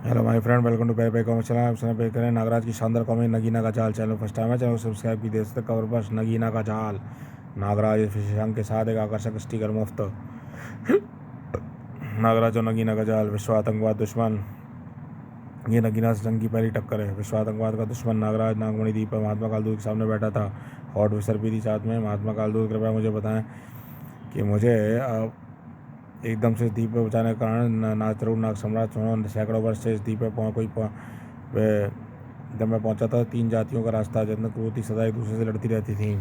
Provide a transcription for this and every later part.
Hello my friend, welcome to पेरे पे comic channel. आप पे करें नागराज की शानदार कॉमिक नगीना का जाल। चैनल फर्स्ट टाइम है, चैनल को सब्सक्राइब की दे सकते कवर पर नगीना का जाल। नागराज शशांक के साथ एक आकर्षक स्टिकर मुफ्त। नागराज और नगीना का जाल। विश्व आतंकवाद दुश्मन। ये नगीना से जंग की पहली टक्कर है। विश्व आतंकवाद का दुश्मन नागराज नागमणि द्वीप पर महात्मा कालदूत के सामने बैठा था। हॉट विसर भी थी साथ में। महात्मा कालदूत, कृपया मुझे बताएं कि मुझे एकदम से इस द्वीप पर बचाने के कारण नागतरुण नाग सम्राट सोनो सैकड़ों वर्ष से इस द्वीप पे जब मैं पहुंचा था, 3 जातियों का रास्ता जन्नत क्रूरती सदा एक दूसरे से लड़ती रहती थी।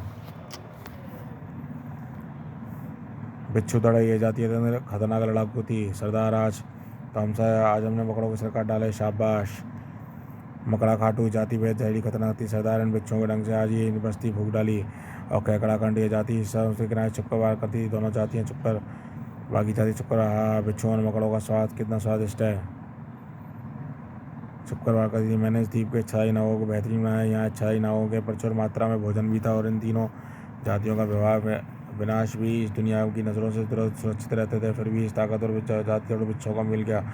बिच्छू दड़ा ये जाति खतरनाक लड़ाकू थी। सरदार आज हमने मकड़ों के सर काट डाले, शाबाश। मकड़ा खाटू जाति बेहद जहरीली खतरनाक थी। सरदार इन बिच्छुओं के ढंग से आज ये बस्ती फूक डाली। और कैकड़ा खंड ये जाति हिस्सा उसके किनारे छुपकर वार करती थी। दोनों जातियाँ छुपकर, बाकी जाति छुपकर। हाँ, बिच्छुओं और मकड़ों का स्वाद कितना स्वादिष्ट है। छुपकर वार करती थी। मैंने इस द्वीप के छाई नावों को बेहतरीन बनाया। यहाँ छाई नावों के प्रचुर मात्रा में भोजन भी था और इन तीनों जातियों का व्यवहार विनाश भी इस दुनिया की नज़रों से सुरक्षित रहते थे। फिर भी इस ताकतवर जाति और बिच्छों का मिल गया।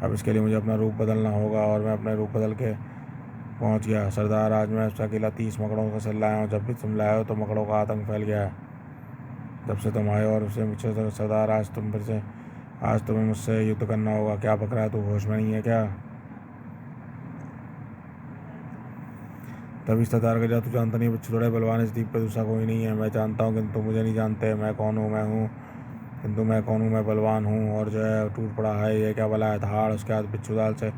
अब इसके लिए मुझे अपना रूप बदलना होगा और मैं अपने रूप बदल के पहुंच गया। सरदार, आज मैं अकेला 30 मकड़ों का सेल लाया हूँ। जब भी तुम लाए हो तो मकड़ों का आतंक फैल गया है। जब से तुम आए और उससे मुझसे सरदार, आज तुम्हें मुझसे युद्ध करना होगा। क्या पक रहा है, तू होश में नहीं है क्या? तभी सरदार का, तू जानता नहीं बिच्छू थोड़े बलवान, इस द्वीप पे दूसरा कोई नहीं है। मैं जानता हूँ किंतु मुझे नहीं जानते मैं कौन हूँ। मैं कौन हूँ, मैं बलवान हूँ। और जो है टूट पड़ा है, ये क्या भला है? धाड़ उसके हाथ बिच्छू दाल से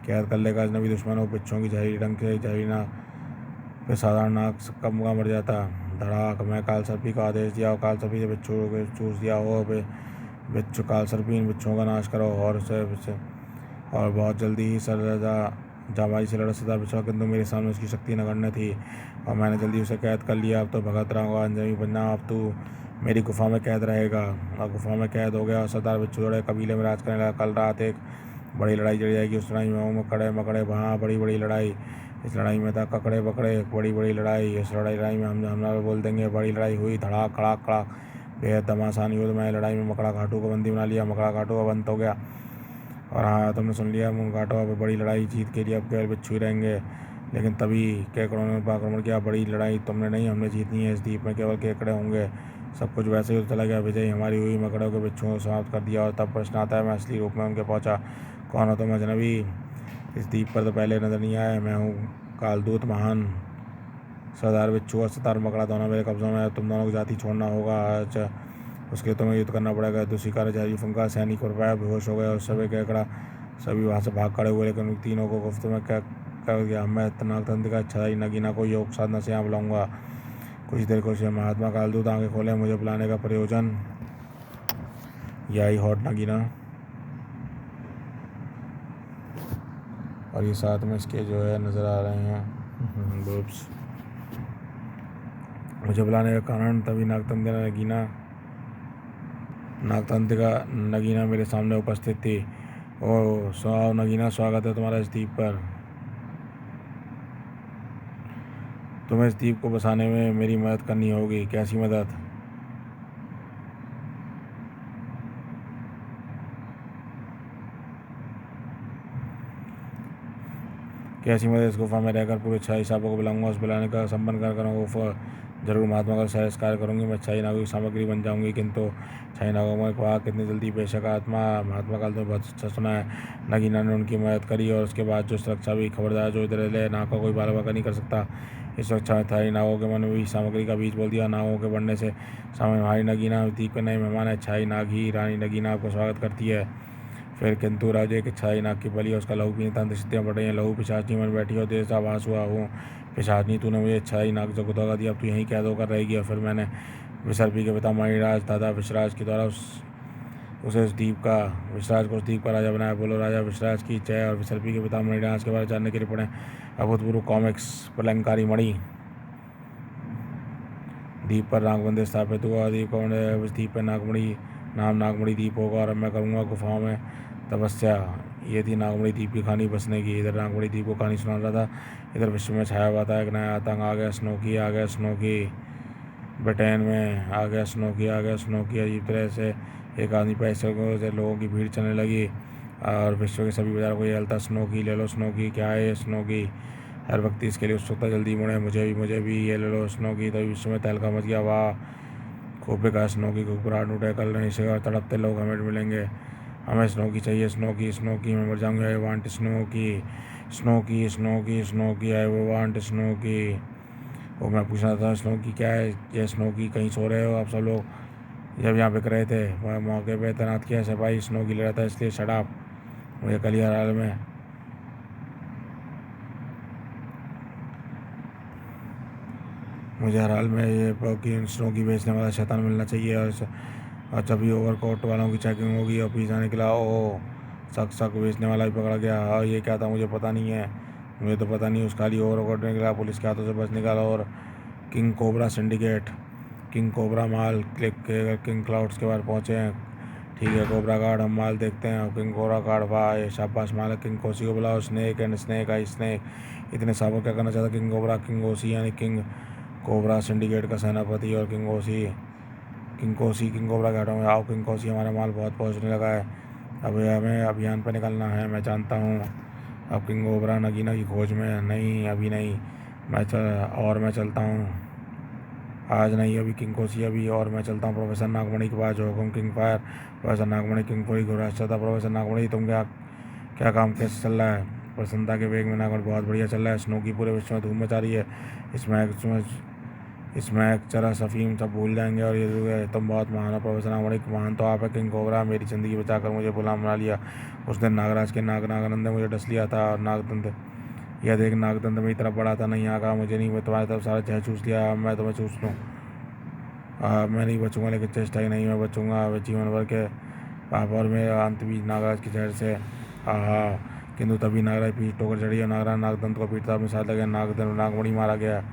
कैद कर लेगा। अजनबी दुश्मन हो, बिच्छुओं की जहरीली डंक से जहरीली नाक पे साधारण नाक कब का मर जाता। धड़ाक, मैं काल सर्पी का आदेश दिया और काल सर्पी से बिच्छू को चूस दिया हो। बिच्छू काल सर्पी, इन बिच्छुओं का नाश करो और बहुत जल्दी ही जाबाजी से लड़ सकता बिछड़ा, किंतु मेरे सामने उसकी शक्ति नगण्य थी और मैंने जल्दी उसे कैद कर लिया। अब तो भगत रहूँगा, अंजनी बनना। अब तू मेरी गुफा में कैद रहेगा। और गुफा में कैद हो गया और सरदार बिच्छू दौड़े कबीले में राज करने लगा। कल रात एक बड़ी लड़ाई जड़ जाएगी। उस लड़ाई में मकड़े मकड़े वहाँ बड़ी लड़ाई। इस लड़ाई में था ककड़े बकड़े, बड़ी लड़ाई। इस लड़ाई में हम बोल देंगे बड़ी लड़ाई हुई। धड़ाक खड़ाक खड़ाक, बेहद घमासान युद्ध में लड़ाई में मकड़ा घाटू को बंदी बना लिया। मकड़ा घाटू का बंद हो गया। और हाँ, तुमने सुन लिया, मुँह काटो। अब बड़ी लड़ाई जीत के लिए अब केवल बिच्छू ही रहेंगे। लेकिन तभी केकड़ों ने आक्रमण किया। बड़ी लड़ाई तुमने नहीं, हमने जीतनी है। इस द्वीप में केवल केकड़े होंगे। सब कुछ वैसे ही चला गया। विजय हमारी हुई। मकड़ों के बिच्छुओं को समाप्त कर दिया। और तब प्रश्न आता है, मैं असली रूप में उनके पहुंचा। कौन हो तुम अजनबी? इस द्वीप पर तो पहले नजर नहीं आया। मैं हूँ कालदूत महान। सरदार बिच्छू और सरदार मकड़ा दोनों मेरे कब्जों में। तुम दोनों को जाति छोड़ना होगा आज। उसके लिए तुम्हें युद्ध करना पड़ेगा। तो शिकार जहरी फंका सैनिक और बेहोश हो गए और सभी वहाँ से भाग खड़े हुए। लेकिन उन तीनों को गुफ्त में क्या कर गया। मैं नागतंत्र का छाई नगीना को योग साधना से यहाँ बुलाऊंगा। कुछ देर को महात्मा कालदूत आंखें खोले। मुझे बुलाने का प्रयोजन यही हॉट नगीना और ये साथ में इसके जो है नज़र आ रहे हैं ग्रुप्स। मुझे बुलाने का कारण, तभी नागतंत्र का नगीना मेरे सामने उपस्थित थी। ओ सुनाओ नगीना, स्वागत है तुम्हारा इस द्वीप पर। तुम्हें इस द्वीप को बसाने में मेरी मदद करनी होगी। कैसी मदद? इस गुफा में रहकर पूरे 6 हिसाबों को बुलाऊंगा। उस बुलाने का संबंध कर करूँगा। जरूर महात्मा का सहज कार्य करूँगी। मैं 6 नागों की सामग्री बन जाऊँगी। किंतु 6 नागों में कहा कितनी जल्दी। बेशक महात्मा काल तो बहुत अच्छा सुना है। नगीना ने उनकी मदद करी और उसके बाद जो सुरक्षा भी। खबरदार, जो इधर ले नाग का कोई बाल बाका नहीं कर सकता। इस सुरक्षा में थाई नागों के मन में भी सामग्री का बीज बोल दिया। नागों के बढ़ने से सामने हमारी नगीना द्वीप के नए मेहमान है। छाई नाग ही रानी नगीना आपको स्वागत करती है। फिर किंतु राजे के छाई नाग की बलि, उसका लहू पीने तंत्र सिद्धियाँ बढ़ रही हैं। लहू पिशाचनी मन बैठी और देर से आभास हुआ हूँ। पिशाचनी, तूने मुझे छाई नाग जगह दगा दिया। अब तू यहीं कैद होकर रहेगी। और फिर मैंने विसर्पी के पिता मणिराज दादा विश्राज के द्वारा उसे उस द्वीप का विश्राज को उस द्वीप का राजा बनाया। बोलो राजा विश्राज की जय। और विसर्पी के पिता मणिराज के बारे में जानने के लिए पढ़ें अभूतपूर्व कॉमिक्स प्रलंकारी मणि। द्वीप पर नागमंदिर स्थापित हुआ। उस द्वीप पर नागमणि द्वीप होगा। और मैं करूँगा गुफाओं में तपस्या। ये थी नागमणि द्वीप की कहानी बसने की। इधर नागमणि द्वीप को कहानी सुना रहा था, इधर विश्व में छाया हुआ था एक नया आतंक। आ गया स्नोकी ब्रिटेन में। आ गया स्नोकी अजीब तरह से। एक आदमी पैसे से लोगों की भीड़ चलने लगी और विश्व के सभी बाजारों को ये हलता, स्नोकी ले लो, स्नोकी क्या है ये स्नोकी। हर व्यक्ति इसके लिए उत्सुकता जल्दी मुड़े, मुझे भी ये ले लो स्नोकी। तभी विश्व में तहलका मच गया, वाह खूब बेकार स्नोकी, घबराहट उठे, कल नहीं से तड़पते लोग हमें मिलेंगे, हमें स्नोकी चाहिए, स्नोकी स्नोकी, मैं मर जाऊंगी, आई वांट स्नोकी स्नोकी स्नोकी स्नोकी, आई वांट स्नोकी। वो मैं पूछना था स्नोकी क्या है ये स्नोकी, कहीं सो रहे हो आप सब लोग? जब यहाँ बिक रहे थे वह मौके पे तैनात किया सिपाही, स्नोकी ले रहा था इसलिए शराब। मुझे कल हर हाल में ये कि स्नोकी बेचने वाला शैतान मिलना चाहिए, और जब भी ओवरकोट वालों की चेकिंग होगी और पीछा निकला, ओ शक बेचने वाला भी पकड़ा गया। और ये क्या था मुझे पता नहीं है, मुझे तो पता नहीं, उस खाली ओवरकोट निकला, पुलिस के हाथों से बच निकाला। और King Cobra syndicate, King Cobra mall click के किंग क्लाउड्स के बाहर पहुँचे हैं। ठीक है कोबरा गार्ड, हम माल देखते हैं। और किंग कोबरा गार्ड, वाह ये शाबाश माल है, किंग कोसी को बुलाओ। Snake and snake I snake, इतने साबुत क्या करना चाहता किंग कोबरा? किंग ओसी यानी किंग कोबरा सिंडिकेट का सेनापति, और किंग कोसी किंग कोबरा कहता हूँ, आओ किंग कोसी, हमारा माल बहुत पहुँचने लगा है, अब हमें अभियान पर निकलना है, मैं जानता हूँ। अब किंग कोबरा नगीना की खोज में, नहीं अभी नहीं, मैं चलता हूँ, आज नहीं अभी किंग कोसी, अभी और मैं चलता हूँ प्रोफेसर नागमणि के पास, जो हुकुम किंग फायर। प्रोफेसर नागमणि किंग पूरी घुराश था। प्रोफेसर नागमणि तुम क्या काम कैसे चल रहा है? प्रसन्नता के वेग में नागमणि, बहुत बढ़िया चल रहा है, स्नोकी पूरे विश्व में धूम मचा रही है, इसमें एक चरा सफ़ीम सब भूल जाएंगे, और ये तुम बहुत महान हो प्रोफेसर नागमणि, महान तो आप है किंग कोबरा, मेरी ज़िंदगी बचाकर मुझे गुलाम बना लिया। उस दिन नागराज के नागनंद ने मुझे डस लिया था, और नागदंत यह देख नागदंत मेरी तरफ बढ़ा था, नहीं आगा मुझे नहीं, मैं तुम्हारी तरफ सारा जहर चूस लिया, मैं तुम्हें चूस लूँ। मैं नहीं बचूंगा, लेकिन चेष्टा ही नहीं, मैं बचूंगा जीवन भर के पाप, और मेरा अंत भी नागराज के जहर से। आहा, किंतु तभी नागराज पीठ ठोकर चढ़ी और नागराज नागदंत को पीटता अपने साथ लगे, नागमणि मारा गया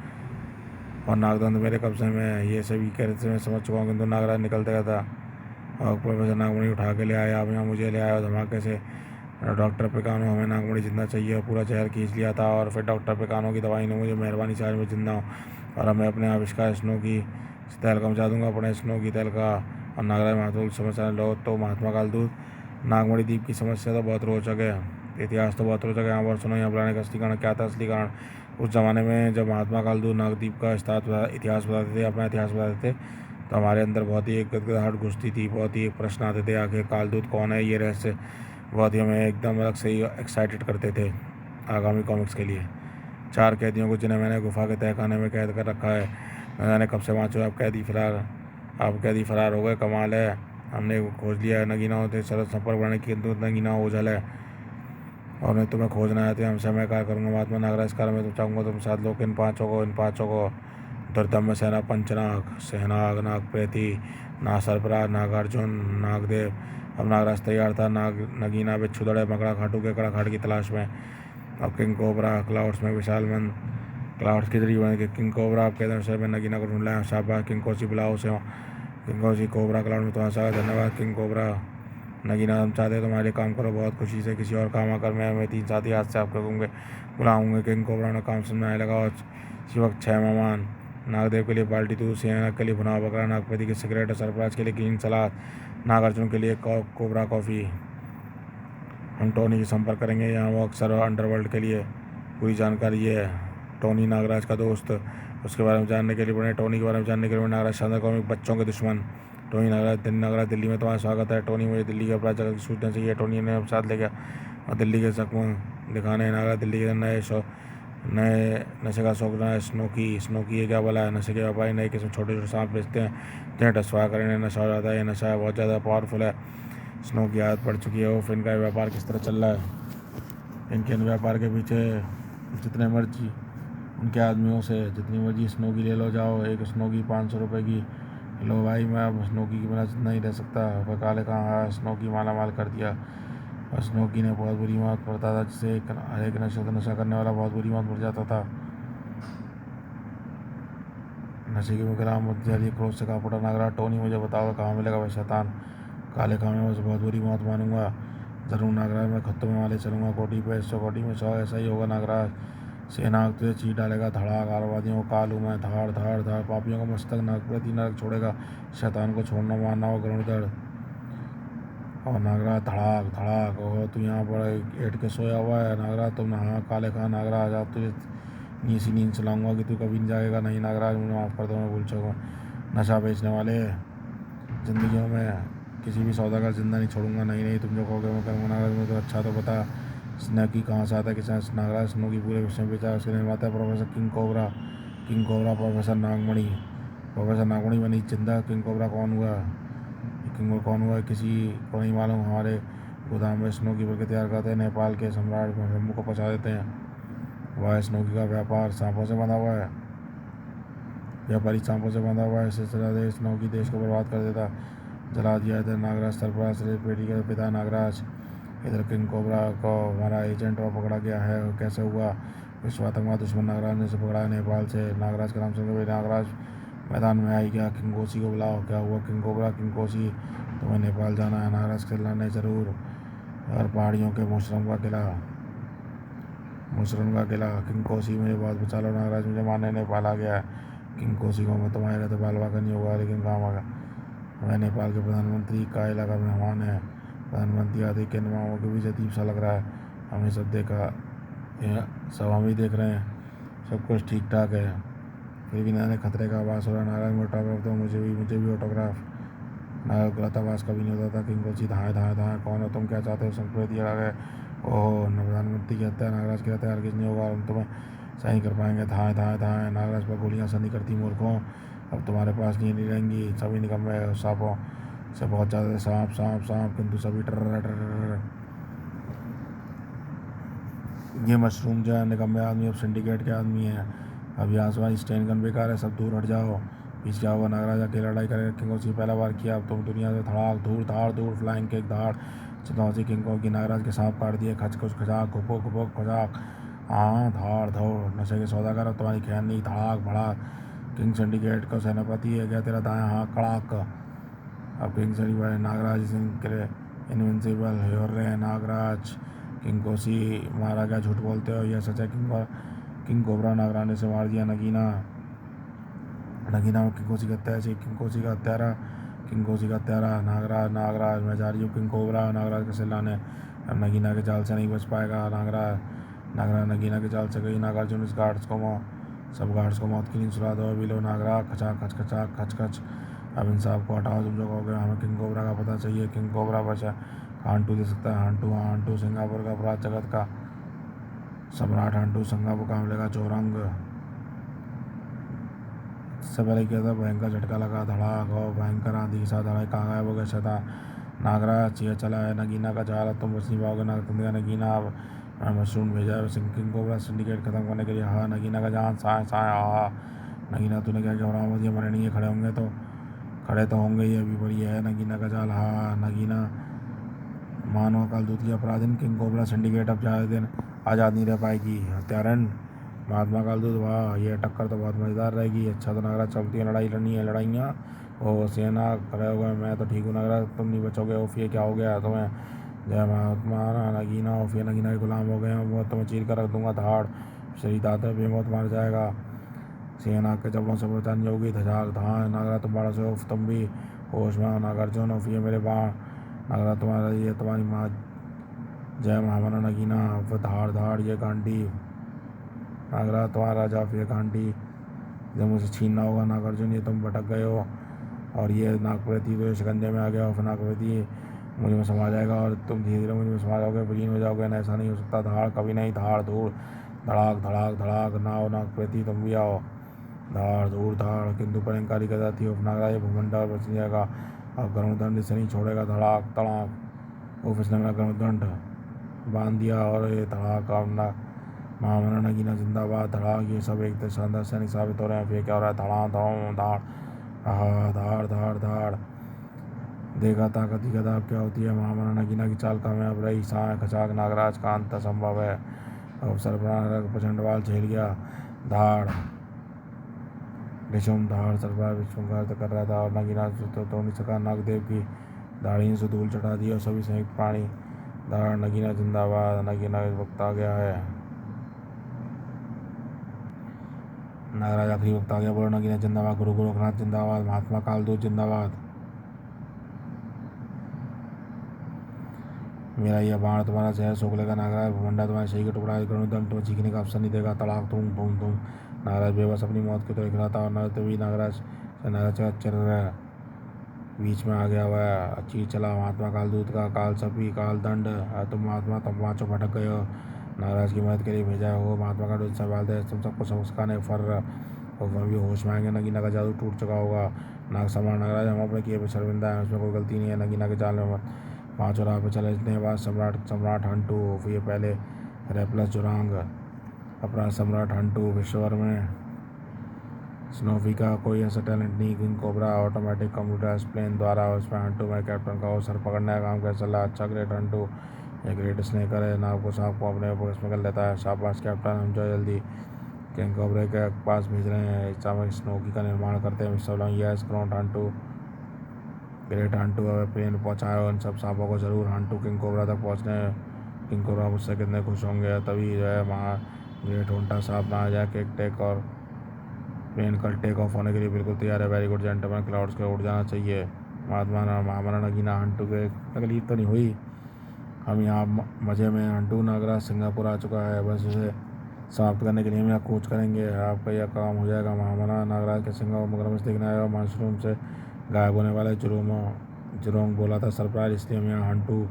और नागदंत मेरे कब्जे में है। ये सभी कैसे मैं समझ चुका हूँ, किंतु नागराज निकलते गया था और प्रोफेसर नागमणि उठा के ले आया, अब यहाँ मुझे ले आया धमाके से। डॉक्टर पेकानो, हमें नागमणि जिंदा चाहिए, और पूरा जहर खींच लिया था, और फिर डॉक्टर पेकानो की दवाई ने मुझे मेहरबानी से आज मैं जिंदा हूँ, और मैं अपने आविष्कार स्नो की तहलका मचा दूंगा, अपने स्नो की तहलका। और नागराज महात्मा समस्या लो तो महात्मा काल दूत, नागमणि द्वीप की समस्या तो बहुत रोचक है, इतिहास तो बहुत रोचक है, यहाँ पर सुनो, यहाँ बुलाने का असली कारण क्या था? असली कारण उस ज़माने में जब महात्मा कालदूत नागद्वीप का इतिहास बताते थे, अपना इतिहास बताते थे, तो हमारे अंदर बहुत ही एक गदगदाहट घुसती थी, बहुत ही एक प्रश्न आते थे, आखिर कालदूत कौन है, ये रहस्य बहुत ही हमें एकदम अलग से ही एक्साइटेड करते थे आगामी कॉमिक्स के लिए। 4 कैदियों को जिन्हें मैंने गुफा के तहखाने में कैद कर रखा है, न जाने कब से वहाँ आप कैदी फरार हो गए, कमाल है, हमने खोज लिया है, नगीना होते सरल संपर्क बढ़ाने की, किंतु नगीना ओझल है, और नहीं तुम्हें खोजना है तो हमसे मैं क्या करूँगा? महात्मा नागराज कार में तुम चाहूँगा तुम साथ लोग इन पाँचों को दुर्दम्य सेना, पंचनाग, सहनाग, नाग प्रेती, नाग सरफराज, नागार्जुन, नागदेव। अब नागराज तैयार था, नगीना बिच्छू दड़े मकड़ा खाटू के कड़ा खाट की तलाश में। अब किंग कोबरा क्लाउड्स में विशाल मन क्लाउड्स के जरिए बन के किंग कोबरा आपके दर्शक में नगीना को ढूंढ लाया, शाबाश किंग कोसी, बुलाओ से किंग कोसी। कोबरा क्लाउड में तुम्हारा स्वागत, धन्यवाद किंग कोबरा। नगीना हम चाहते तुम्हारे काम करो बहुत खुशी से, किसी और काम आकर मैं 3 साथी हाथ से आपको बुलाऊंगे। किंग कोबरा ने काम सुनने आने लगा, और इसी वक्त 6 मेहमान, नागदेव के लिए बाल्टी दूध, सेना के लिए भुना बकरा, नागपति के सिगरेट, सरफराज के लिए ग्रीन सलाद, नागार्जुन के लिए कोबरा कॉफ़ी। हम टोनी से संपर्क करेंगे, यहाँ वो अक्सर अंडरवर्ल्ड के लिए पूरी जानकारी है। टोनी नागराज का दोस्त, उसके बारे में जानने के लिए बने, टोनी के बारे में जानने के लिए नागराज शानदार कॉमिक, बच्चों के दुश्मन। टोनी नागराज दिल्ली में तुम्हारा स्वागत है। टोनी, मुझे दिल्ली के अपराध जगह की सूचना चाहिए। टोनी ने साथ ले गया और दिल्ली के जख्म दिखाने। नागराज दिल्ली के नए नशे का शौक है, स्नोकी ये क्या बोला है? नशे के व्यापारी नए किस्म छोटे छोटे सांप बेचते हैं, जिन्हें टसवा कर इन्हें नशा हो जाता है। ये नशा बहुत ज़्यादा पावरफुल है, स्नो की आदत पड़ चुकी है। वो इनका व्यापार किस तरह चल रहा है? इनके व्यापार के पीछे जितने मर्जी उनके आदमियों से जितनी मर्जी स्नो की ले लो, जाओ, एक स्नो की 500 रुपये की लो भाई, मैं अब स्नो की बिना नहीं रह सकता। वह काले कहाँ स्नो की माला माल कर दिया, और स्नो की ने बहुत बुरी मौत पड़ता था, जिससे हर एक नशा करने वाला बहुत बुरी मौत पड़ जाता था। नशे की मुकराम जहरी क्रोध से कहा पड़ा नागराज, टोनी मुझे बताओ कहाँ मिलेगा वह शैतान? काले खामे में उसे बहुत बुरी मौत मानूंगा, ज़रूर नागराज, मैं खत्तों में वाले चलूँगा, कोटी पे 100 कोटी में 100, ऐसा ही होगा नागराज। सेना तुझे चीर डालेगा, धड़ाक आतंकवादियों को कालू में धाड़ धाड़ धाड़, पापियों का मस्तक नागप्रति नरक छोड़ेगा, शैतान को छोड़ना मारना हो गरुड़धड़, और नागराज धड़ाक धड़ाक, ओहो तू यहाँ पर लेट के सोया हुआ है नागराज, तुम नहा काले खा नागराज, आज तुझे ऐसी नींद चलाऊंगा कि तू कभी नहीं जाएगा। नहीं नागराज, मुझे माफ़ कर दो, मैं भूल चुका हूँ। नशा बेचने वाले ज़िंदगियों में किसी भी सौदागर जिंदा नहीं छोड़ूंगा। नहीं नहीं, तुम जो कहोगे मैं करूँगा नागराज। मुझे तो अच्छा तो बता, स्नैकी कहाँ से आता है, किसने नागराज स्नो की पूरे विश्व में बेचा है। उसके निर्माता है professor King Cobra. King Cobra professor Nagmani. Professor Nagmani बनी जिंदा। किंग कोबरा कौन हुआ, किंग कौन हुआ किसी को नहीं मालूम। हमारे गोदाम में स्नो की बल्कि तैयार करते हैं, नेपाल के सम्राट ब्रह्मू को पहुँचा देते हैं। वह स्नो की का व्यापार सांपों से बंधा हुआ है, व्यापारी सांपों से बंधा हुआ है। इसे सजा दे, स्नो की देश को बर्बाद कर देता, जला दिया। इधर नागराज सरफराज पेटी के पिता नागराज, इधर किंग कोबरा को हमारा एजेंट और पकड़ा गया है। कैसे हुआ, विश्व आतंकवाद दुश्मन नागराज ने से पकड़ा है नेपाल से। नागराज का नाम सुनकर नागराज मैदान में आई गया। किंग कोसी को बुलाओ। क्या हुआ किंग कोबरा, किंग कोसी तुम्हें नेपाल जाना है नागराज के लाने जरूर। और पहाड़ियों के मुशरम का किला, मुशरम का किला। किंग कोसी मुझे बहुत बचा लो नागराज, मुझे मारने नेपाल आ गया है। किंग कोसी को मैं तुम्हारे रहते बालवा का नहीं होगा, लेकिन काम आगा। वह नेपाल के प्रधानमंत्री का इलाका मेहमान है। प्रधानमंत्री आदि के मामलों के बीच अजीब सा लग रहा है। हमें सब देखा, सब हम ही देख रहे हैं, सब कुछ ठीक ठाक है, फिर भी नए खतरे का आवाज़ हो रहा है। नारायण में ऑटोग्राफ दो, मुझे भी ऑटोग्राफ। नारायण गलत आवाज़ कभी नहीं होता था। किंग कोसी धाए धाए धाए, कौन हो तुम, क्या चाहते हो, संस्कृत दिया गया। ओह, प्रधानमंत्री की हत्या, नागराज की हत्या हरगिज नहीं होगा, हम तुम्हें सही कर पाएंगे। धाए धाए धाए, नागराज पर गोलियां सनी करती मूर्खों, अब तुम्हारे पास नहीं रहेंगी। सभी निकम्मे सांपों से बहुत ज़्यादा सांप सांप सांप, किंतु सभी टर। ये मशरूम जो है निकम्मे आदमी अब सिंडिकेट के आदमी हैं। अब यहाँ से स्टेन गन बेकार है, सब दूर हट जाओ। पीछे जाओ, नागराज अकेले लड़ाई करे। किंग कोसी पहला बार किया, अब तुम दुनिया से धड़ाक धूड़ धाड़ धूड़, फ्लाइंग किक धाड़ चतौसी। किंग को की नागराज के सांप काट दिए, खच खुच खचाक घुपो घुपो खचाक। हाँ धाड़ धौड़, नशे के सौदागर, अब तुम्हारी खैर नहीं, धड़ाक भड़ाक। किंग सिंडिकेट का सेनापति है क्या तेरा दाएं हाथ, कड़ाक। अब किंग सिंडिकेट नागराज सिंह के इनविंसिबल हो रहे हैं नागराज। किंग कोसी मारा क्या, झूठ बोलते हो, यह सच है। किंग कोबरा नागराज ने से मार दिया नगीना। नगीना में किंग कोसी का हत्या, किंग कोसी का हत्यारा, किंग कोसी का हत्यारा नागराज। नागराज मैं जा रही हूँ किंग कोबरा नागराज के सिलाने। अब नगीना के जाल से नहीं बच पाएगा नागराज। नागराज नगीना के जाल से गई। नागार्जुन इस गार्ड्स को सब गार्ड्स को मौत की नींद सुला दो अभी लो। नागराज खचा खच खचा खच खच। अब इन सब को हटाओ, तुम जो कहोगे। हमें किंग कोबरा का पता चाहिए। किंग कोबरा बचा हांटू दे सकता है, हांटू। हाँ हांटू, सिंगापुर का अपराध जगत का सम्राट हांटू सिंगापुर का मिलेगा चौरंग। इससे पहले क्या था, भयंकर झटका लगा, धड़ाक और भयंकर आंधी के साथ धड़ाक। कहाँ गायब हो गया शैतान नागराज, ये चला है नगीना का जाल, तुम बच नहीं पाओगे नगीना। अब मैं मशरूम भेजा है किंग कोबरा सिंडिकेट खत्म करने के लिए। हाँ नगीना का जान साए साए। हाँ नगीना तूने क्या घबराओ मत, ये मरे नहीं है, खड़े होंगे तो खड़े तो होंगे ही, अभी बड़ी है नगीना का जाल। हाँ नगीना मानव काल दूती अपराधीन किंग कोबरा सिंडिकेट अब ज़्यादा दिन आज़ाद नहीं रह पाएगी। हत्यारन महात्मा कालदूत, वाह ये टक्कर तो बहुत मज़ेदार रहेगी। अच्छा तो नागराज चलती है, लड़ाई लड़नी है लड़ाइयाँ। ओ सेना खड़े हो गए, मैं तो ठीक हूँ नागराज, तुम नहीं बचोगे। ओफिए क्या हो गया तुम्हें, जय महात्मा नगीना। ओफिए नगीना के गुलाम हो गए हैं, वो तुम्हें चीर कर रख दूंगा धाड़। शरीर दाते बेमौत मार जाएगा। सेना के जबड़ों से पहचान होगी, धजाक धान। नागराज तुम बाड़ा से तुम भी होश में। नागार्जुन ओफिए मेरे बाण। नागराज तुम्हारा ये तुम्हारी माँ, जय महामना नगीना। वह धाड़ धाड़ ये गांडी। नागराज तुम्हारा राजा फिर गांडी, जब मुझे छीनना होगा नागार्जुन, ये तुम भटक गए हो। और ये नागप्रति तो शिकंजे में आ गया, फिर नागप्रति मुझे में समा जाएगा और तुम धीरे धीरे मुझे में समा जाओगे, विलीन हो जाओगे। ऐसा नहीं हो सकता, धाड़ कभी नहीं। धाड़ धूड़ धड़ाक धड़ाक धड़ाक, ना हो नागप्रति तुम भी आओ। धाड़ धूड़ धाड़, किंतु पलंकारी कर जाती हो नागराज, भूमंडल बच जाएगा। अब गर्मदंड से नहीं छोड़ेगा, धड़ाक तड़ाक। वो फिसने मेरा गर्मदंड बांध दिया और ये धड़ाक। अब महामना नगीना जिंदाबाद, धड़ाक। ये सब एक शानदार सैनिक साबित हो रहे हैं। फिर क्या हो रहा है, धड़ा धड़ों धाड़। हाँ धाड़ धाड़ धाड़, देखा ताकत की गदा क्या होती है। महामना नगीना की चाल कामयाब रही। साए खचाक, नागराज का अंत असंभव है। अब सरबराह प्रचंड बाल झेल गया। धाड़ ऋषम धाड़ सरबराह विश्व कर रहा था और नगीना तो नहीं सका। नागदेव की दाढ़ी से धूल चढ़ा दी और सभी संयुक्त प्राणी। धाड़ नगीना जिंदाबाद, नगीना वक्त आ गया है। नागराज आखिरी वक्त आ गया, बोलो नगीना जिंदाबाद। गुरु गोरखनाथ जिंदाबाद। महात्मा कालदूत जिंदाबाद। मेरा यह बाण तुम्हारा जहर सोख लेगा नागराज। भूमंडा तुम्हारे शरीर का टुकड़ा करूँ दम तुम्हें चीखने का अवसर नहीं देगा। तड़ाक तुम धूम धूम। नागराज बेबस अपनी मौत की तरह खिलाता और न तभी नागराज का चर बीच में आ गया। वह चीज चला महात्मा काल दूत का काल सभी काल दंड। तुम महात्मा तुम पाँचों भटक गए हो। नागराज की मदद के लिए भेजा हो महात्मा का दूत संभाल दे तुम सबको सिखाने फर वह भी होश में आएंगे। नगीना का जादू टूट चुका होगा। नाग सम्राट नागराज हम अपने किए पे शर्मिंदा है। उसमें कोई गलती नहीं है। नगीना के जाल में मत पाँचों राह पे चले इतने बाद सम्राट हंटू ये पहले रेपलस जुरांग अपराध सम्राट हंटू विश्वर में स्नोवी का कोई ऐसा टैलेंट नहीं। King cobra automatic computer plane द्वारा उसमें हंटू में कैप्टन का सर पकड़ने का काम कैसा चला। अच्छा ग्रेट हंटू एक ग्रेट स्नेकर है। नाव को सांप को अपने ऊपर इसमें कर लेता है। शाबाश कैप्टन हम जो जल्दी किंग कोबरा के पास भेज रहे हैं। इस समय स्नोकी का निर्माण करते हैं मिस्टर लॉन्ग यस क्रोट हंटू ग्रेट हंटू अगर प्लेन पहुँचाए उन सब सांपों को ज़रूर हंटू किंग कोबरा तक पहुँचने। किंग कोबरा मुझसे कितने खुश होंगे। तभी जो है वहाँ ग्रेट होंटा सांप ना आ जाए। केक टेक और प्लेन कल टेक ऑफ होने के लिए बिल्कुल तैयार है। वेरी गुड जेंटलमैन क्लाउड्स के उड़ जाना चाहिए। महात्मा नगीना हंटू के तकलीफ तो नहीं हुई। हम यहाँ मज़े में हंटू नागराज सिंगापुर आ चुका है। बस उसे समाप्त करने के लिए हम यहाँ कूच करेंगे। आपका यह काम हो जाएगा। महामना नागराज के सिंगापुर मगरमच्छ देखने आएगा। मशरूम से गायब होने वाले जुरोंग बोला था सरप्राइज इसलिए हम यहाँ हंटू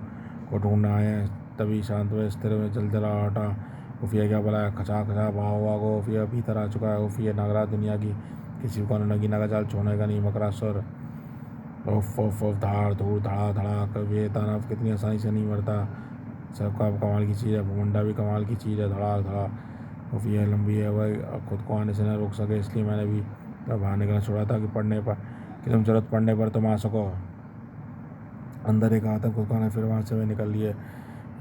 को ढूंढना आए हैं। तभी शांत हुए स्थिर में जलजला हटा। उफिया क्या बोला है खचा खचा भाव को उफिया भीतर आ चुका है। उफिया नागराज दुनिया की किसी को नगीना का जाल छोड़ने का नहीं। मकरासुर उफ उफ उफ धाड़ धूड़ धड़ा धड़ाक ये दानव कितनी आसानी से नहीं मरता। सबका कमाल की चीज़ है। भूमंडा भी कमाल की चीज़ है। धड़ा धड़ा उफ ये लंबी है वह खुद को आने से न रोक सके इसलिए मैंने भी बाहर निकलना छोड़ा था कि पढ़ने पर कि तुम जरूरत पड़ने पर तुम आ सको। अंदर एक आतंक खुद को आने फिर वहाँ से वे निकल लिए।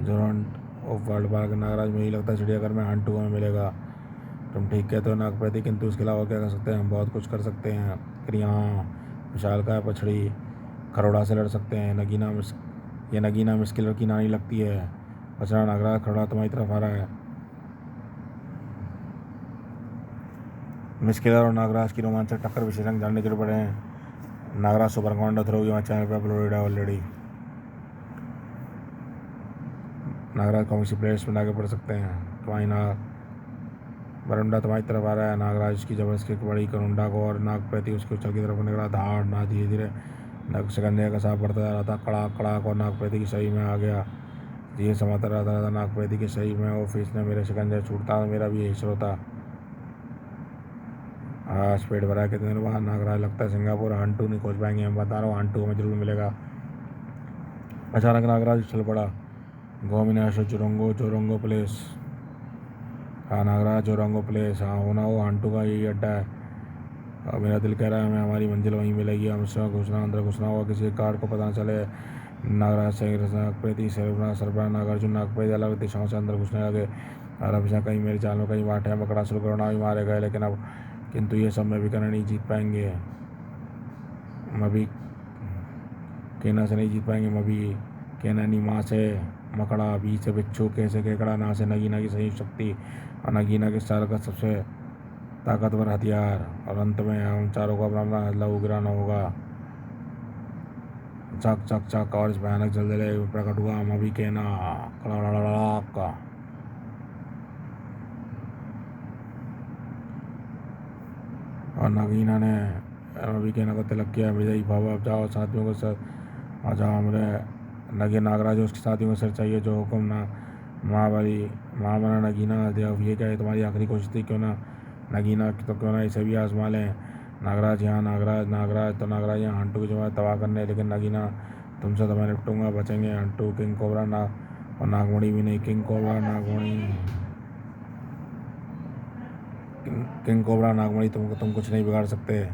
जोरंट ऑफ वर्ल्ड पार्क नागराज में ही लगता है चिड़ियाघर में हंटू में मिलेगा। तुम ठीक कहते हो नागपति किंतु इसके अलावा क्या कर सकते हैं। हम बहुत कुछ कर सकते हैं। फिर यहाँ विशाल का पछड़ी खरोड़ा से लड़ सकते हैं। ये नगीना मिस्किल लड़की नानी लगती है। बचना नागराज खरोड़ा तुम्हारी तरफ आ रहा है। मिस्किलर और नागराज की रोमांचक टक्कर विशेषज्ञ जानने के लिए पड़े हैं। नागराज सुपर कमांडो थ्रो हमारे चैनल पर अपलोडेड है ऑलरेडी। नागराज कॉमिक्स प्लेयर्स में आगे बढ़ सकते हैं। तुम्हारी बरुंडा तुम्हारी तरफ आ रहा है। नागराज उसकी जबरदस्ती बड़ी करुंडा को और नागपति उसके उछल की तरफ निकला। धाड़ ना धीरे धीरे नग सिकंदे का साफ बढ़ता जा रहा था। कड़ाक कड़ाक और नागपति की शरीर में आ गया। ये समाता रहता था नागपति के शरीर में। ऑफिस ने मेरे शिकंजे छूटता मेरा भी यही होता। आज पेट भरा कितने दिन बाद नागराज लगता है सिंगापुर हंटू नहीं खोज पाएंगे। हम बता रहा हूँ हंटू हमें जरूर मिलेगा। अचानक नागराज उछल पड़ा। गोमिनाशो जोरोंगो प्लेस। हाँ नागराज जोरोंगो प्लेस हाँ होना वो हंटू का यही अड्डा है। और मेरा दिल कह रहा है हमें हमारी मंजिल वहीं मिलेगी। हम इसमें घुसना अंदर घुसना होगा किसी गार्ड को पता न चले। नागराज से नागपति सरबरा नागार्जुन नागपति अलग दिशाओं से अंदर घुसने लगे। और हमेशा कहीं मेरे जाल में कहीं बांटे हैं। मकड़ासुर करुणा भी मारे गए लेकिन अब किंतु ये सब में भी करना नहीं जीत पाएंगे। मभी केना से नहीं जीत पाएंगे। मभी केना नहीं माँ से मकड़ा बी से बिच्छू कैसे केकड़ा ना से नगीना की संयुक्त शक्ति और नगीना के साल का सबसे ताकतवर हथियार। और अंत में हम चारों को अपना लहू गिराना होगा। चक चक चक और इस भयानक जलजले प्रकट हुआ। मभी केना का और नगीना ने मभी केना को तिलक किया। विजयी भाव अब जाओ साथियों को सर आ जाओ हमारे नगे नागराज उसके साथियों को सर चाहिए जो हुक्म ना महाबली नगीना देव ये क्या है तुम्हारी आखिरी कोशिश थी। क्यों ना नगीना तो क्यों ना इसे भी आजमा लें। नागराज यहाँ नागराज यहाँ हंटू की जमात तबाह करने लेकिन नगीना तुमसे तो मैं निपटूंगा बचेंगे हंटू किंग कोबरा और नागमणि भी नहीं। किंग कोबरा नागमणि तुम कुछ नहीं बिगाड़ सकते।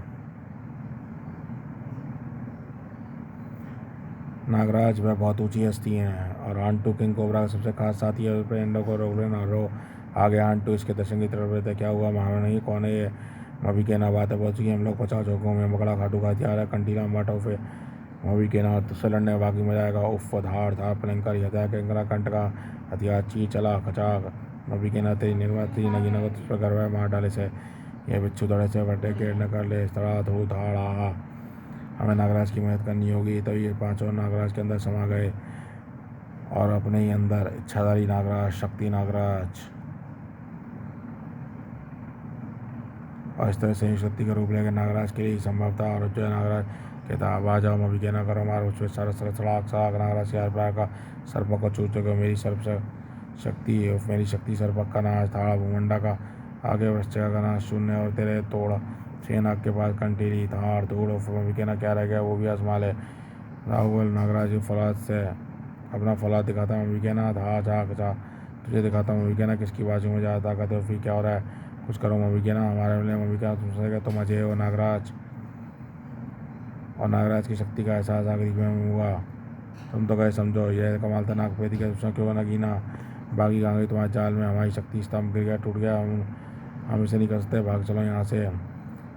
नागराज वह बहुत ऊंची हस्ती हैं और हंटू किंग कोबरा का सबसे खास साथी है। एंडो को रोक लेना रो आ गया हंटू इसके दर्शन की तरफ रहते क्या हुआ महावर नहीं कौन है ये। मभी कहना बात है पहुँच गई। हम लोग 50 झोंकों में मकड़ा खाटू का हथियार है कंटीला माटो पे मभी कहना तुझसे लड़ने बाकी मजा आएगा। उफ धार धार पलंकर हथियार केंकरा कंट का हथियार ची चला खचाक। मभी कहना तेरी निर्मा तेरी नगीना को तुझ पर गर्व है मार डाले से यह बिच्छू दड़े से बटे गेट न कर ले धड़ा धूड़ धाड़ आ। हमें नागराज की मदद करनी होगी। तभी ये पांचों नागराज के अंदर समा गए और अपने ही अंदर इच्छाधारी नागराज, शक्ति नागराज, और इस तरह से शक्ति का रूप लेकर नागराज के लिए संभव था। और जो नागराज कहता आ जाओ, मैं भी कहना करो मारो उसमें सर सर सड़ाक सड़ाक नागराज के हर प्रकार का सर्प को छू चुके मेरी सर्प शक्ति मेरी शक्ति सर्पक का नाश थाड़ा भूमंडा का आगे वृश्चिका का नाश शून्य और तेरे तोड़ सेना के पास कंटीली धार धूड़ भी कहना क्या रह गया वो भी आजमा ले। राहुल नागराज फौलाद से अपना फौलाद दिखाता हूँ, भी कहना था झाक जा तुझे दिखाता हूँ, भी कहना किसकी बाजू में जाता कहते हो फिर क्या हो रहा है कुछ करो। मम्मी कहना हमारे लिए मम्मी कहना तुम सोचेगा तुम अजय हो नागराज, और नागराज की शक्ति का एहसास आखिरी में हुआ। तुम तो कहे समझो यह कमाल था नागपेदी का दूसरा क्यों नगीना बागी कहाँ गई तुम्हारे जाल में, हमारी शक्ति स्तंभ गिर गया टूट गया, हम इसे नहीं कर सकते, भाग चलो यहाँ से,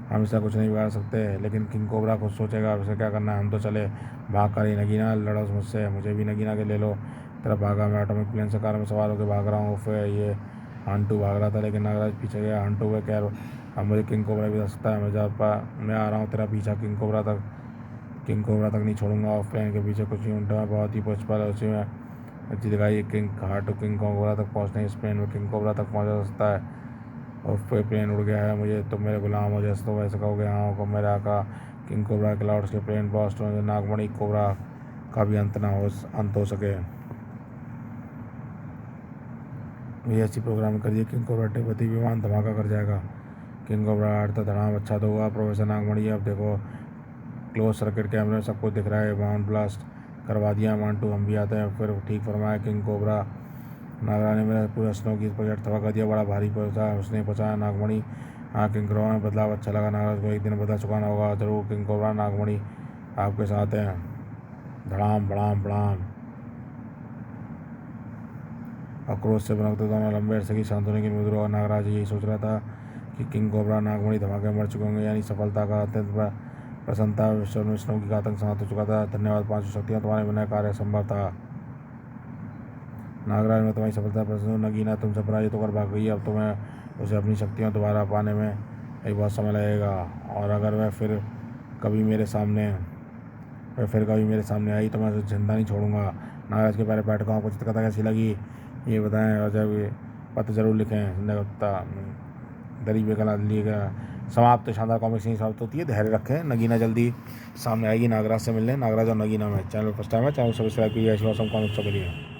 हम इसका कुछ नहीं बिगाड़ सकते। लेकिन किंग कोबरा खुद सोचेगा अब इसे क्या करना है, हम तो चले भाग कर ही। नगीना लड़ो मुझसे, मुझे भी नगीना के ले लो। तेरा भागा मैं एटॉमिक प्लेन से कार में सवार होकर भाग रहा हूँ। फिर ये हंटू भाग रहा था लेकिन नागराज पीछे गया। हंटू वे कह अब मुझे किंग कोबरा भी दे सकता है, मैं आ रहा हूँ तेरा पीछा किंग कोबरा तक नहीं छोड़ूंगा। और प्लेन के पीछे कुछ नहीं उल्टा बहुत ही पुष्पल उसी में अच्छी दिखाई किंग किंग कोबरा तक पहुँचने इस प्लेन में किंग कोबरा तक पहुँचा सकता है। और फिर प्लेन उड़ गया है, मुझे तुम मेरे गुलाम हो जैसे तो वैसे कहोगे हाँ को मेरा आका किंग कोबरा के लाउड से प्लेन बॉस्ट हो नागमणि कोबरा का भी अंत हो सके। ये ऐसी प्रोग्राम करिए किंग कोबरा टिब्बती विमान धमाका कर जाएगा। किंग कोबरा आठ धड़ाम अच्छा तो हुआ प्रोफेसर नागमणि, अब देखो क्लोज सर्किट कैमरे में सब कुछ दिख रहा है, वाउंड ब्लास्ट करवा दिया मांटू, हम भी आते हैं। फिर ठीक फरमाया किंग कोबरा। नागरा ने मेरा पूरा स्नो की प्रोजेक्ट थवा कर दिया, बड़ा भारी पहुंचा उसने पहुँचाया नागमणि। हाँ किंग कोबरा में बदलाव अच्छा लगा, नागराज को एक दिन बदला चुकाना होगा जरूर। किंग कोबरा नागमणि आपके साथ हैं, धड़ाम बड़ाम बड़ाम। आक्रोश से बनकते दोनों लंबे अरसे की शांतों की मुद्रा, और नागराज यही सोच रहा था कि किंग कोबरा नागमणि धमाके मर चुके होंगे, यानी सफलता का अत्यंत प्रसन्नता विश्व में स्नो की आतंक समाप्त हो चुका था। धन्यवाद पांचों शक्तियाँ, तुम्हारे बिना कार्य संभव था। नागराज में तुम्हारी सफलता प्रसन्न नगीना तुमसे पराजित होकर भाग गई, अब तुम्हें उसे अपनी शक्तियाँ दोबारा पाने में एक बहुत समय लगेगा। और अगर वह फिर कभी मेरे सामने आई तो मैं उसे जिंदा नहीं छोड़ूंगा। नागराज के प्यारे पाठकों आपको चित्रकथा कैसी लगी ये बताएं, और जब पत्र जरूर लिखें। संजय गुप्ता गरीब कला लिएगा समाप्त। शानदार कॉमिक्स नहीं समाप्त होती है, धैर्य रखें। नगीना जल्दी सामने आएगी नागराज से मिलने। नागराज और नगीना में चैनल फर्स्ट टाइम है, चैनल सब्सक्राइब कीजिए ऐसी कॉमिक्सों के लिए।